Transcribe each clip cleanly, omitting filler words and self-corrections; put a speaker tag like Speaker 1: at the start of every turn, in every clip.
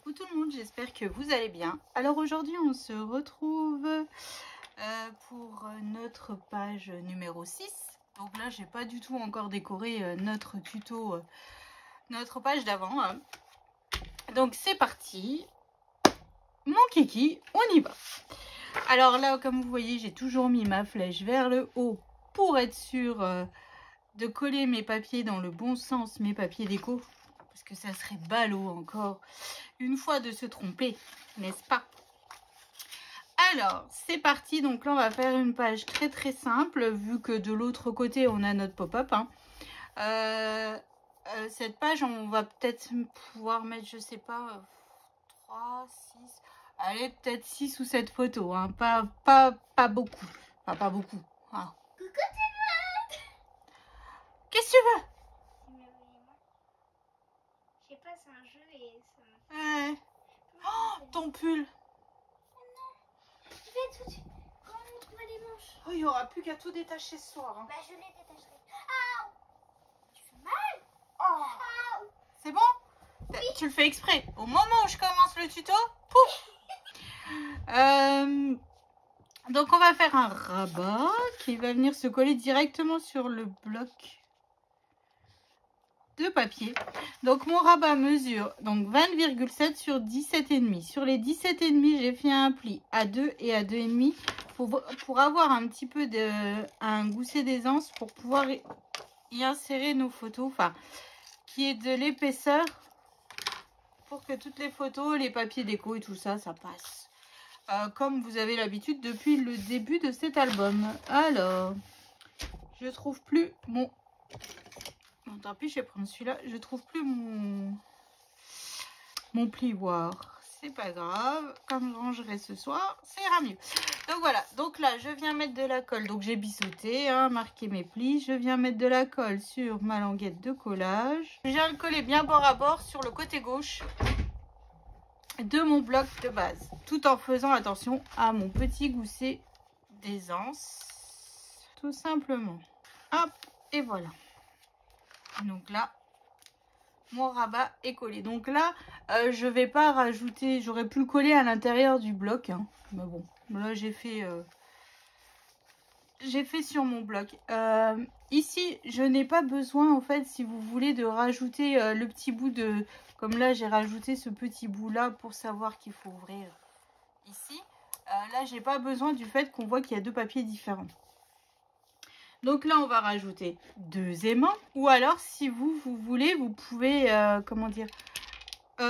Speaker 1: Coucou tout le monde, j'espère que vous allez bien. Alors aujourd'hui on se retrouve pour notre page numéro 6. Donc là j'ai pas du tout encore décoré notre tuto, notre page d'avant. Donc c'est parti, mon kiki, on y va. Alors là comme vous voyez j'ai toujours mis ma flèche vers le haut pour être sûr de coller mes papiers dans le bon sens, mes papiers déco. Parce que ça serait ballot encore une fois de se tromper, n'est-ce pas? Alors, c'est parti. Donc là, on va faire une page très simple, vu que de l'autre côté, on a notre pop-up. Cette page, on va peut-être pouvoir mettre, je sais pas, 3, 6... Allez, peut-être 6 ou 7 photos, hein. Pas beaucoup. Enfin, pas beaucoup. Ah.
Speaker 2: Coucou tout le monde!
Speaker 1: Qu'est-ce que tu veux?
Speaker 2: Je sais pas, c'est un jeu et ça...
Speaker 1: Ouais. Oh, ton pull.
Speaker 2: Je vais tout de suite. Remonte-moi les manches.
Speaker 1: Oh, il n'y aura plus qu'à tout détacher ce soir. Hein.
Speaker 2: Bah, je les détacherai. Ah! Tu fais mal?
Speaker 1: Oh.
Speaker 2: Ah!
Speaker 1: C'est bon? Oui. Tu le fais exprès. Au moment où je commence le tuto, pouf. Donc on va faire un rabat qui va venir se coller directement sur le bloc de papier. Donc mon rabat mesure donc 20,7 sur 17,5. Sur les 17,5, j'ai fait un pli à 2 et à 2,5 pour avoir un petit peu un gousset d'aisance pour pouvoir y insérer nos photos, enfin qui est de l'épaisseur pour que toutes les photos, les papiers déco et tout ça, ça passe. Comme vous avez l'habitude depuis le début de cet album. Alors, je trouve plus mon... Bon, tant pis, je vais prendre celui-là. Je trouve plus mon plioir. C'est pas grave. Comme je rangerai ce soir, ça ira mieux. Donc voilà. Donc là, je viens mettre de la colle. Donc j'ai biseauté, hein, marqué mes plis. Je viens mettre de la colle sur ma languette de collage. Je viens le coller bien bord à bord sur le côté gauche de mon bloc de base, tout en faisant attention à mon petit gousset d'aisance, tout simplement. Hop, et voilà. Donc là, mon rabat est collé. Donc là, je vais pas rajouter, j'aurais pu le coller à l'intérieur du bloc, hein. Mais bon, là j'ai fait sur mon bloc. Ici, je n'ai pas besoin, en fait, si vous voulez, de rajouter le petit bout de... Comme là, j'ai rajouté ce petit bout-là pour savoir qu'il faut ouvrir ici. Là, j'ai pas besoin du fait qu'on voit qu'il y a deux papiers différents. Donc là, on va rajouter 2 aimants. Ou alors, si vous voulez, vous pouvez, comment dire...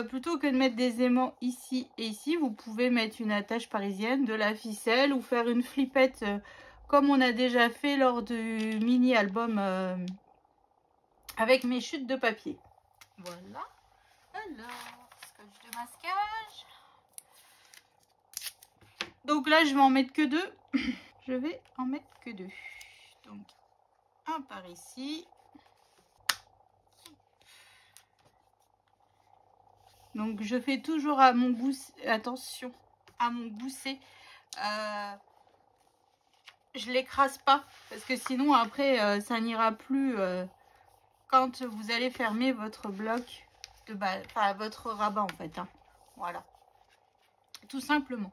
Speaker 1: plutôt que de mettre des aimants ici et ici, vous pouvez mettre une attache parisienne, de la ficelle ou faire une flippette... comme on a déjà fait lors du mini-album avec mes chutes de papier. Voilà. Alors, scotch de masquage. Donc là, je vais en mettre que 2. Je vais en mettre que 2. Donc, un par ici. Donc, je fais toujours à mon gousset. Attention, à mon gousset. Je l'écrase pas parce que sinon après ça n'ira plus quand vous allez fermer votre bloc de base, enfin votre rabat en fait, hein. Voilà, tout simplement.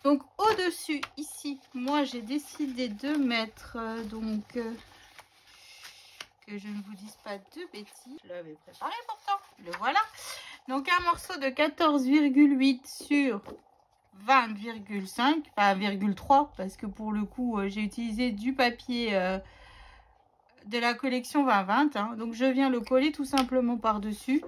Speaker 1: Donc au dessus ici, moi j'ai décidé de mettre que je ne vous dise pas de bêtises, je l'avais préparé pourtant, le voilà. Donc un morceau de 14,8 sur 20,5, pas 1,3 parce que pour le coup j'ai utilisé du papier de la collection 2020, hein. Donc je viens le coller tout simplement par dessus.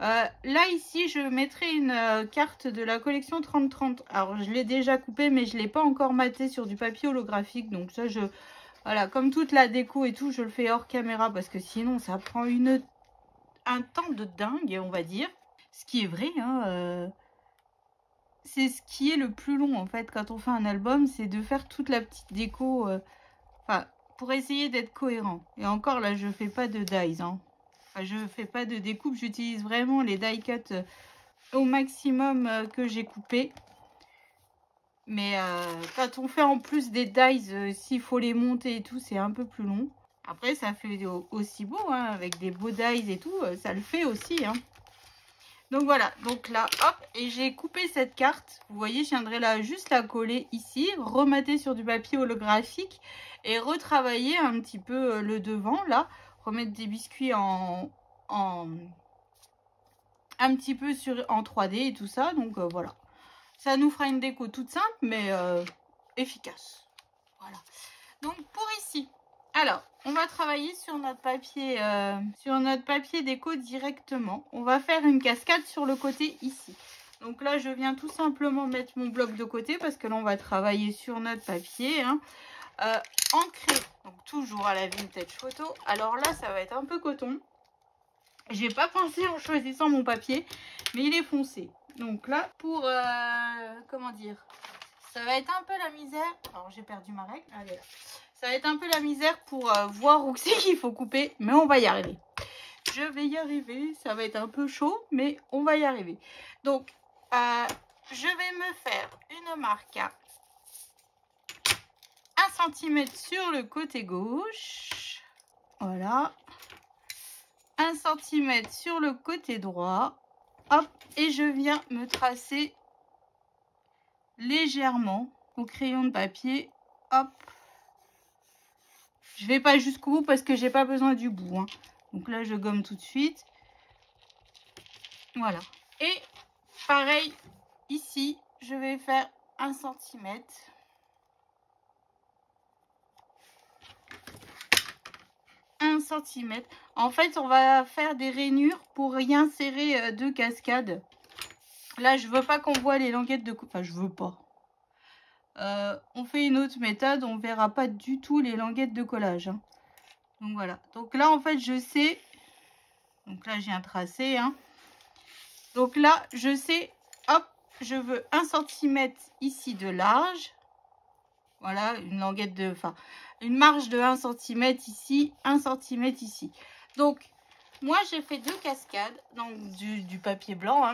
Speaker 1: Là ici je mettrai une carte de la collection 30-30. Alors je l'ai déjà coupée mais je l'ai pas encore maté sur du papier holographique, donc ça voilà, comme toute la déco et tout, je le fais hors caméra parce que sinon ça prend un temps de dingue, on va dire, ce qui est vrai, hein. C'est ce qui est le plus long en fait quand on fait un album, c'est de faire toute la petite déco pour essayer d'être cohérent. Et encore là, je fais pas de dies, hein. Enfin, je fais pas de découpe, j'utilise vraiment les die cut au maximum que j'ai coupé. Mais quand on fait en plus des dies, s'il faut les monter et tout, c'est un peu plus long. Après, ça fait aussi beau, hein, avec des beaux dies et tout, ça le fait aussi, hein. Donc voilà, donc là, hop, et j'ai coupé cette carte. Vous voyez, je viendrai là juste la coller ici, remater sur du papier holographique et retravailler un petit peu le devant, là. Remettre des biscuits un petit peu en 3D et tout ça. Donc voilà, ça nous fera une déco toute simple, mais efficace. Voilà, donc pour ici. Alors, on va travailler sur notre papier déco directement. On va faire une cascade sur le côté ici. Donc là, je viens tout simplement mettre mon bloc de côté parce que là, on va travailler sur notre papier. Hein. Ancré, donc toujours à la vintage photo. Alors là, ça va être un peu coton. J'ai pas pensé en choisissant mon papier, mais il est foncé. Donc là, pour, comment dire, ça va être un peu la misère. Alors, j'ai perdu ma règle. Allez là. Ça va être un peu la misère pour voir où c'est qu'il faut couper, mais on va y arriver. Je vais y arriver, ça va être un peu chaud, mais on va y arriver. Donc, je vais me faire une marque à 1 cm sur le côté gauche. Voilà. 1 cm sur le côté droit. Hop, et je viens me tracer légèrement au crayon de papier. Hop. Je vais pas jusqu'au bout parce que j'ai pas besoin du bout. Hein. Donc là, je gomme tout de suite. Voilà. Et pareil, ici, je vais faire 1 cm. En fait, on va faire des rainures pour y insérer 2 cascades. Là, je veux pas qu'on voit les languettes de... Enfin, je veux pas. On fait une autre méthode, on verra pas du tout les languettes de collage. Hein. Donc voilà. Donc là, en fait, je sais. Donc là, j'ai un tracé. Hein. Donc là, je sais. Hop, je veux 1 cm ici de large. Voilà, une languette de. Enfin, une marge de 1 cm ici, 1 cm ici. Donc, moi, j'ai fait 2 cascades. Donc, du papier blanc.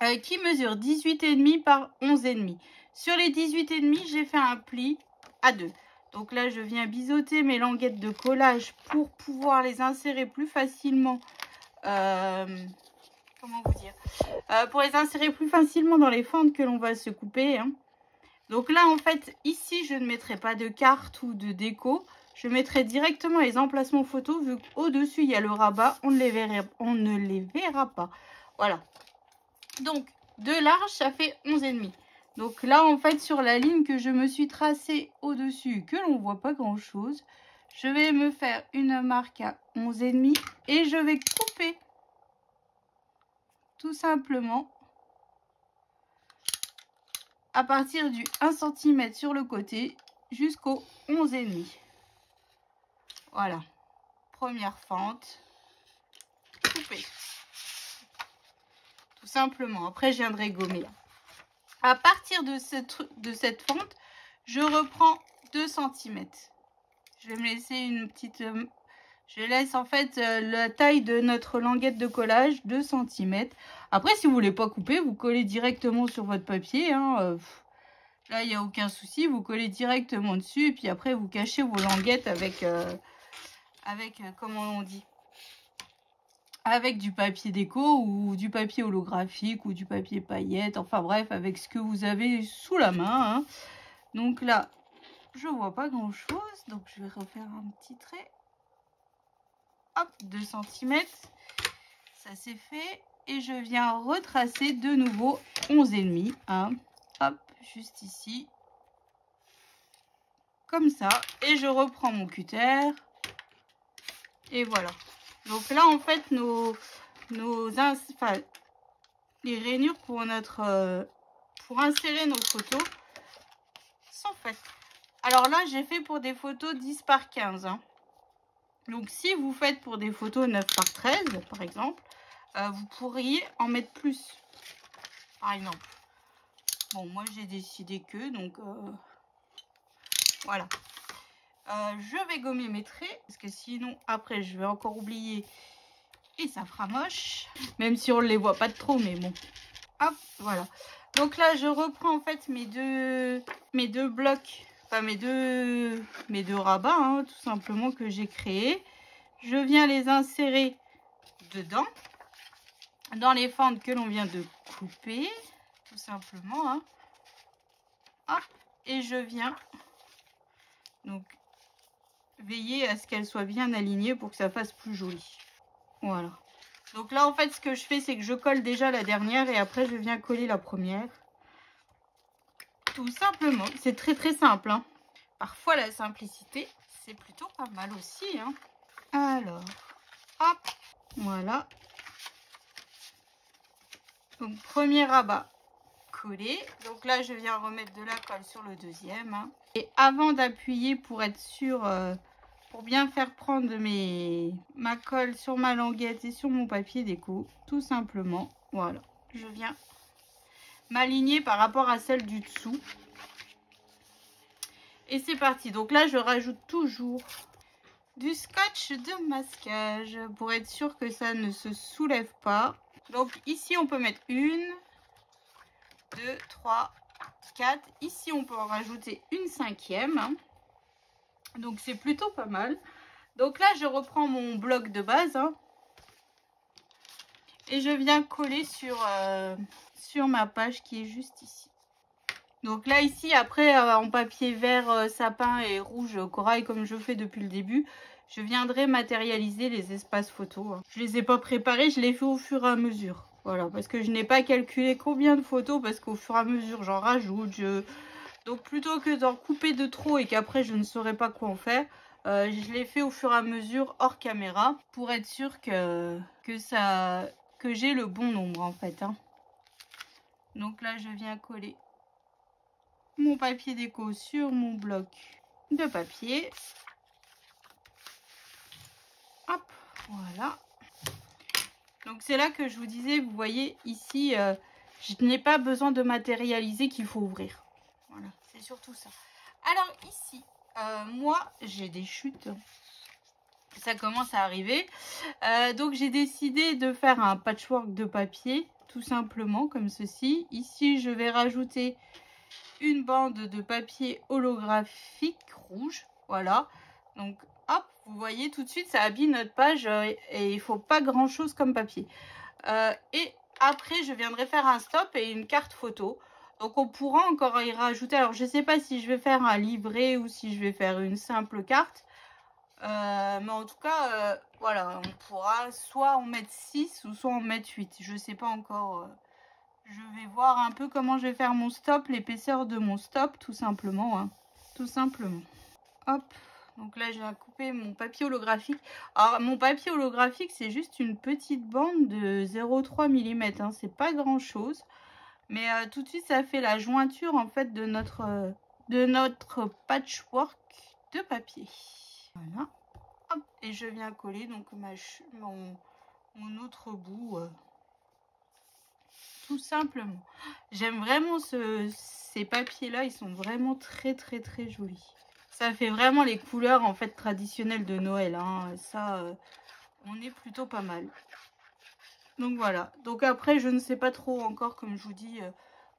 Speaker 1: Hein, qui mesure 18,5 par 11,5. Sur les 18,5, j'ai fait un pli à 2. Donc là, je viens biseauter mes languettes de collage pour pouvoir les insérer plus facilement. Comment vous dire, pour les insérer plus facilement dans les fentes que l'on va se couper. Hein. Donc là, en fait, ici, je ne mettrai pas de carte ou de déco. Je mettrai directement les emplacements photos. Vu qu'au-dessus, il y a le rabat, on ne les verra pas. Voilà. Donc, de large, ça fait 11,5. Donc là, en fait, sur la ligne que je me suis tracée au-dessus, que l'on ne voit pas grand-chose, je vais me faire une marque à 11,5 et je vais couper tout simplement à partir du 1 cm sur le côté jusqu'au 11,5. Voilà. Première fente. Coupée. Tout simplement. Après, je viendrai gommer. À partir de cette fente, je reprends 2 cm. Je vais me laisser une petite... je laisse en fait la taille de notre languette de collage, 2 cm. Après, si vous voulez pas couper, vous collez directement sur votre papier. Hein, là, il n'y a aucun souci. Vous collez directement dessus. Et puis après, vous cachez vos languettes avec comment on dit, avec du papier déco ou du papier holographique ou du papier paillette. Enfin bref, avec ce que vous avez sous la main. Hein. Donc là, je vois pas grand chose. Donc je vais refaire un petit trait. Hop, 2 cm. Ça c'est fait. Et je viens retracer de nouveau 11,5. Hein. Hop, juste ici. Comme ça. Et je reprends mon cutter. Et voilà. Donc là, en fait, les rainures pour insérer nos photos sont faites. Alors là, j'ai fait pour des photos 10 par 15. Hein. Donc si vous faites pour des photos 9 par 13, par exemple, vous pourriez en mettre plus, par exemple. Bon, moi, j'ai décidé que, donc voilà. Je vais gommer mes traits parce que sinon après je vais encore oublier et ça fera moche, même si on ne les voit pas trop, mais bon. Hop, voilà. Donc là je reprends en fait mes deux blocs, enfin mes deux rabats, hein, tout simplement, que j'ai créés. Je viens les insérer dedans. dans les fentes que l'on vient de couper, tout simplement. Hein. Hop, et je viens donc veiller à ce qu'elle soit bien alignée pour que ça fasse plus joli. Voilà. Donc là, en fait, ce que je fais, c'est que je colle déjà la dernière et après, je viens coller la première. Tout simplement. C'est très, très simple. Hein. Parfois, la simplicité, c'est plutôt pas mal aussi. Hein. Alors, hop, voilà. Donc, premier rabat collé. Donc là, je viens remettre de la colle sur le deuxième. Hein. Et avant d'appuyer pour être sûr, pour bien faire prendre ma colle sur ma languette et sur mon papier déco, tout simplement, voilà. Je viens m'aligner par rapport à celle du dessous. Et c'est parti. Donc là, je rajoute toujours du scotch de masquage pour être sûr que ça ne se soulève pas. Donc ici, on peut mettre 1, 2, 3, 4. Ici, on peut en rajouter une 5e. Hein. Donc c'est plutôt pas mal. Donc là, je reprends mon bloc de base. Hein, et je viens coller sur ma page qui est juste ici. Donc là, ici, après, en papier vert, sapin et rouge corail, comme je fais depuis le début, je viendrai matérialiser les espaces photos. Hein. Je les ai pas préparés, je les fais au fur et à mesure. Voilà, parce que je n'ai pas calculé combien de photos, parce qu'au fur et à mesure, j'en rajoute. Donc plutôt que d'en couper de trop et qu'après, je ne saurais pas quoi en faire, je les fais au fur et à mesure hors caméra pour être sûr que j'ai le bon nombre, en fait. Hein. Donc là, je viens coller mon papier déco sur mon bloc de papier. Hop, voilà. Donc c'est là que je vous disais, vous voyez ici, je n'ai pas besoin de matérialiser qu'il faut ouvrir. Voilà, c'est surtout ça. Alors ici, moi j'ai des chutes. Ça commence à arriver. Donc j'ai décidé de faire un patchwork de papier, tout simplement comme ceci. Ici, je vais rajouter une bande de papier holographique rouge, voilà. Donc hop, vous voyez tout de suite ça habille notre page et il faut pas grand chose comme papier. Et après je viendrai faire un stop et une carte photo. Donc on pourra encore y rajouter, alors je sais pas si je vais faire un livret ou si je vais faire une simple carte. Mais en tout cas voilà, on pourra soit en mettre 6 ou soit en mettre 8, je sais pas encore. Je vais voir un peu comment je vais faire mon stop, l'épaisseur de mon stop, tout simplement. Hein. Tout simplement. Hop. Donc là, je vais couper mon papier holographique. Alors, mon papier holographique, c'est juste une petite bande de 0,3 mm. Hein. C'est pas grand-chose. Mais tout de suite, ça fait la jointure, en fait, de notre patchwork de papier. Voilà. Hop. Et je viens coller donc mon autre bout... tout simplement. J'aime vraiment ces papiers là, ils sont vraiment très très très jolis. Ça fait vraiment les couleurs en fait traditionnelles de Noël. Hein. Ça, on est plutôt pas mal. Donc voilà. Donc après, je ne sais pas trop encore, comme je vous dis,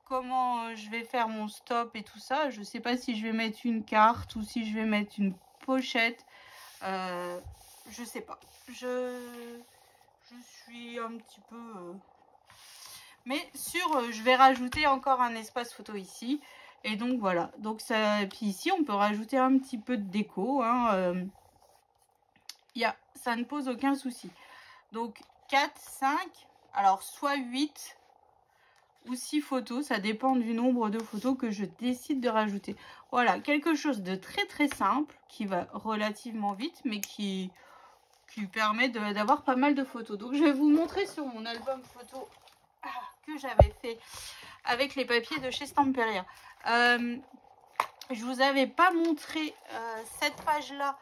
Speaker 1: comment je vais faire mon stop et tout ça. Je ne sais pas si je vais mettre une carte ou si je vais mettre une pochette. Je sais pas. Je suis un petit peu... Mais je vais rajouter encore un espace photo ici. Et donc voilà. Donc ça, puis ici, on peut rajouter un petit peu de déco. Hein, ça ne pose aucun souci. Donc 4, 5, alors soit 8 ou 6 photos. Ça dépend du nombre de photos que je décide de rajouter. Voilà, quelque chose de très très simple qui va relativement vite, mais qui permet d'avoir pas mal de photos. Donc je vais vous montrer sur mon album photo que j'avais fait avec les papiers de chez Stamperia. Je vous avais pas montré cette page là.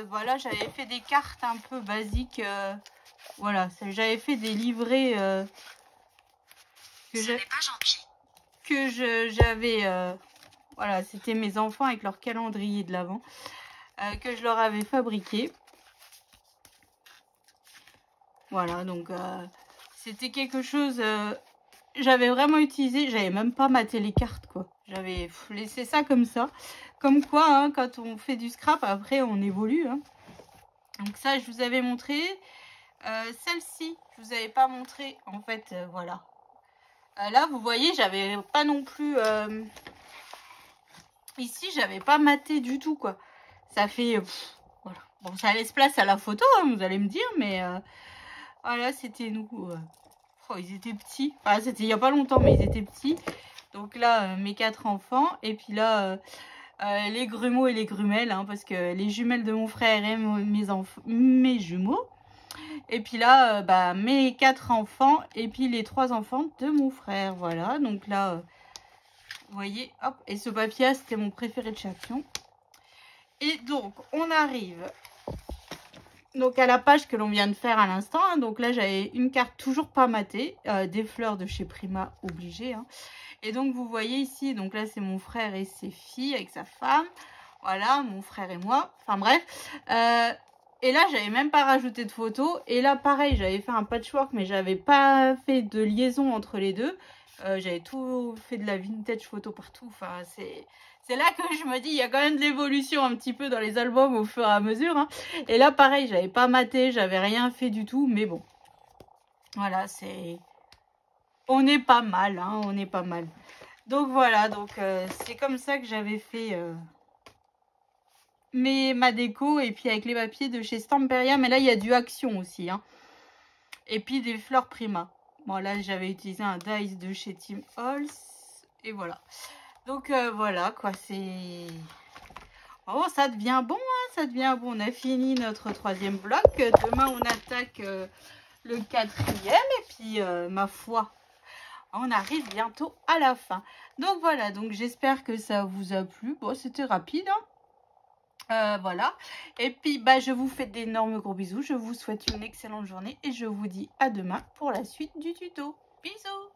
Speaker 1: Voilà, j'avais fait des cartes un peu basiques. Voilà, j'avais fait des livrets que j'avais. Voilà, c'était mes enfants avec leur calendrier de l'Avent que je leur avais fabriqué. Voilà, donc c'était quelque chose, j'avais vraiment utilisé, j'avais même pas maté les cartes quoi. J'avais laissé ça comme ça. Comme quoi, hein, quand on fait du scrap, après on évolue. Hein. Donc ça, je vous avais montré. Celle-ci, je vous avais pas montré. En fait, voilà. Là, vous voyez, j'avais pas non plus... Ici, j'avais pas maté du tout, quoi. Ça fait... voilà. Bon, ça laisse place à la photo, hein, vous allez me dire, mais... voilà, c'était nous. Oh, ils étaient petits. Enfin, c'était il y a pas longtemps, mais ils étaient petits. Donc là, mes 4 enfants. Et puis là, les grumeaux et les grumelles, hein, parce que les jumelles de mon frère et mes jumeaux. Et puis là, bah, mes 4 enfants et puis les 3 enfants de mon frère. Voilà, donc là, vous voyez, hop. Et ce papier, c'était mon préféré de champion. Et donc, on arrive donc à la page que l'on vient de faire à l'instant. Hein. Donc là, j'avais une carte toujours pas matée, des fleurs de chez Prima, obligé. Hein. Et donc, vous voyez ici, donc là, c'est mon frère et ses filles avec sa femme. Voilà, mon frère et moi. Enfin bref. Et là, j'avais même pas rajouté de photos. Et là, pareil, j'avais fait un patchwork, mais j'avais pas fait de liaison entre les deux. J'avais tout fait de la vintage photo partout. Enfin, c'est là que je me dis, il y a quand même de l'évolution un petit peu dans les albums au fur et à mesure. Hein. Et là, pareil, j'avais pas maté, j'avais rien fait du tout. Mais bon, voilà, c'est... On est pas mal, hein, on est pas mal. Donc voilà, donc c'est comme ça que j'avais fait... ma déco et puis avec les papiers de chez Stamperia, mais là il y a du Action aussi hein. Et puis des fleurs Prima. Bon là j'avais utilisé un dice de chez Tim Holtz et voilà. Donc voilà quoi, c'est... Oh ça devient bon hein, ça devient bon. On a fini notre 3e bloc. Demain on attaque le 4e et puis ma foi on arrive bientôt à la fin. Donc voilà, donc j'espère que ça vous a plu. Bon c'était rapide hein. Voilà, et puis bah, je vous fais d'énormes gros bisous, je vous souhaite une excellente journée et je vous dis à demain pour la suite du tuto. Bisous.